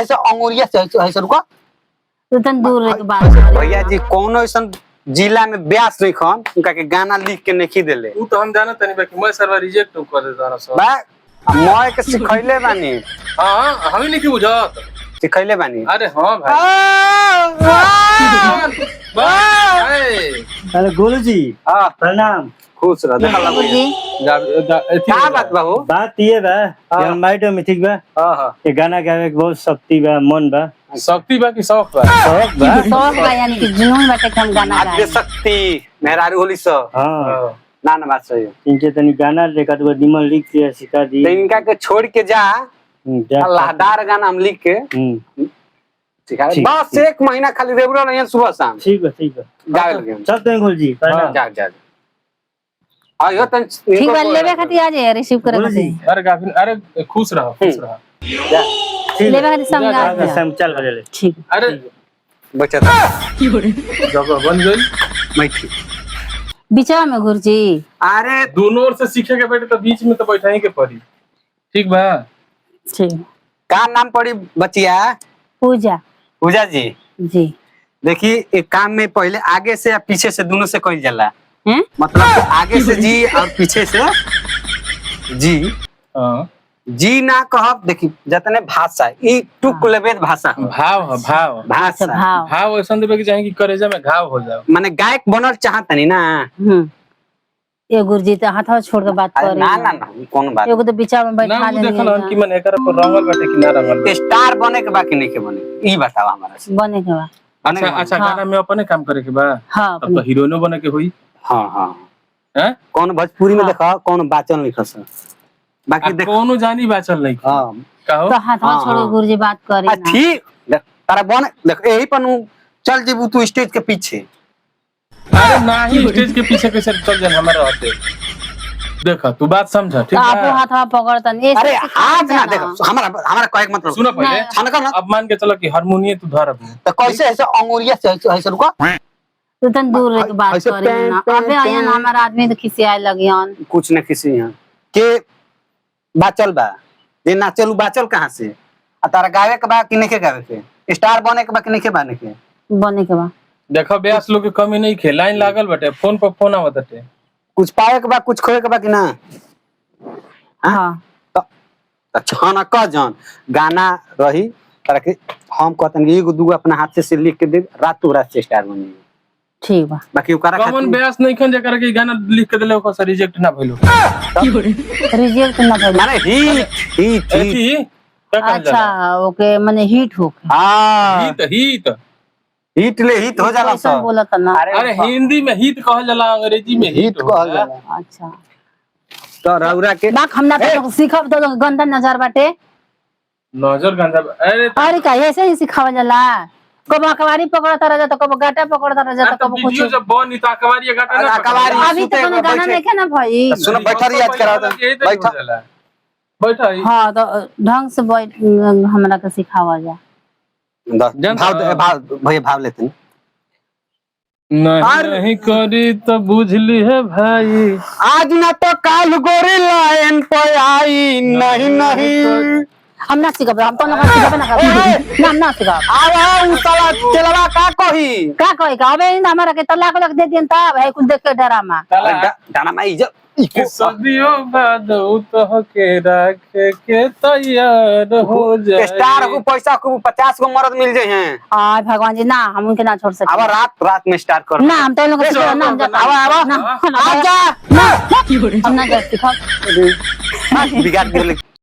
ऐसे अंगुरिया से ऐसे रुको तो तन दूर रह के बात करे भैया जी कौन ऐसा जिला में ब्यास नहीं खन उनका के गाना लिख के नहीं देले उ तो हम जाना तनी बाकी मैं सर्वर रिजेक्ट कर दे तारा सब बा मैं के सिखैले बानी हां हम नहीं की बुझत सिखैले बानी अरे हां भाई भाई अरे गोलू जी हां प्रणाम। खुश रह देखला जी क्या बात बाबू बात ये बा यार माइटो में ठीक बा। हां हां ये गाना गावे के बहुत शक्ति बा, मन बा, शक्ति बा की शौक बा शौक बा। शौक बा यानी कि जुनून बाटे कि हम गाना आद्य गाए शक्ति मेहरारू होली सो हाँ ना ना बात सही है। इनके तनी गाना लेकर तो निमन लिख के सिखा दी। तो इनका के छोड़ के जा जा। अल्लाहदार गाना हम लिख के सिखा ठीक, बस ठीक। 1 महीना खाली रेगुलर नहीं सुबह शाम ठीक है ठीक है। गावे लगे हम। चलते हैं गोलू जी प्रणाम। जा जा आयो तन ठीक बा लेवे खातिर आ जाए रिसीव करे गोलू जी खातिर अरे गाफिन अरे खुश रहो जा लेवे खातिर समझा जा, दिया। सम चल बजे। ठीक अरे बच्चा जगह बन गई बैठी बिचा में गुरुजी अरे दोनों ओर से सीखे के बैठे तो बीच में तो बैठा ही के पड़ी ठीक बा ठीक का नाम पड़ी बचिया पूजा पूजा जी जी देखिए एक काम में पहले आगे से या पीछे से दोनों से कही जाला हैं मतलब आगे से जी और पीछे से जी हां जी ना कहब देखी जतने भाषा ई टुक लेबेद भाषा हो। भाव है भाव अच्छा भाषा भाव भाव ऐसा देबे कि चाहे कि करेजा में घाव हो जाओ माने गायक बनल चाहतनी ना ये गुरुजी तो हाथवा छोड़ के बात अरे करे ना ना ना ई कौन बात एगो तो बिचा में ना बैठा वो देखल हम कि देनी मन एकर पर रंगल बाटे कि ना रंगल स्टार बने के बाकी नहीं के बने ई बताओ हमारा से बने के बा बने अच्छा के अच्छा हाँ। गाना में अपने काम करे के बा हां अब तो हीरोइनो बने के हुई हां हां हैं कौन भोजपुरी में हाँ। देखा कौन बाचन लिखा सर बाकी देख कोनो जानी बाचल नहीं हां कहो तो हाथवा हाँ, छोड़ के हाँ। गुरुजी बात करे ना ठीक देख तारा बने देख यही पर चल जेबू तू स्टेज के पीछे अरे नहीं स्टेज के पीछे कैसे चल जान हमारा रहते देखा तू बात समझा ठीक तो आपो है हाथवा पकड़तन ए अरे हाथ ना देखो हमारा हमारा कहे के मतलब सुनो पहले छनका ना अब मान के चलो कि हारमोनियम तू धर अपने तो कैसे ऐसे अंगुरिया से ऐसे रुको तो तन दूर रह के बात ऐसे करे पैन, ना पैन, अबे आयन पैन। हमारा आदमी तो खिसियाए लगियन कुछ न किसी यहाँ के बाचल बा ये नाचल बाचल कहाँ से आ तारा गावे के बा कि नहीं के गावे के स्टार बने के बा कि नहीं के बने के बने के बा देखो ब्यास लोग के कमी नहीं खे लाइन लागल बटे फोन पर फोन आवत बटे कुछ पावे के बा कुछ खोए के बा कि ना हां तो छाना कह जान गाना रही तारा के हम कहतन कि एगो दूगो अपना हाथ से लिख के दे रातों रात से स्टार बनी ठीक बा बाकी ओकरा कॉमन खातिर ब्यास नहीं खन जेकर के गाना लिख के देले ओकर से रिजेक्ट ना भइलो रिजेक्ट ना भइल माने हिट हिट हिट एथी का कहल अच्छा जाला ओके माने हिट हो हां हित हित हिट ले हिट हो जाला ऐसा सब बोलत ना अरे हिंदी में हित कहल जाला अंग्रेजी में हिट हिट कहल जाला अच्छा तो रौरा के बाक हम ना तो सीखब तो गंदा नजर बाटे नजर गंदा अरे का ऐसे ही सिखावल जाला कब अकवारी पकड़ता रह जाता कब गाटा पकड़ता रह जाता कब कुछ वीडियो जब बनी त अकबारी गाटा ना अकबारी अभी तो कोनो गाना नहीं के ना भाई सुनो बैठा रही आज करा बैठा बैठा हां तो ढंग से बैठ हमरा के सिखावा जा भाव भैया भाव लेते हैं नहीं करी तो बुझली है भाई आज ना तो काल गोरी लाइन पे आई नहीं नहीं हम ना सिखब हम तो ना सिखब ना हम ना सिखब आवा उ साला चलवा का कही का कहे का अबे इन हमरा के तलाक लग दे दियन तब है कुछ देख के डरामा गाना में इज्जत कि सदियों बाद तो के रखे के तैयार हो जाए स्टार को पैसा को 50 को मर्द मिल जाए हैं आ भगवान जी ना हम उनके ना छोड़ सकते अब रात रात में स्टार कर ना हम तो लोग ए, सिखब ना हम जाओ, आवा आवा आवा ना आजा हम ना जा सिखब बिगाड़ दिले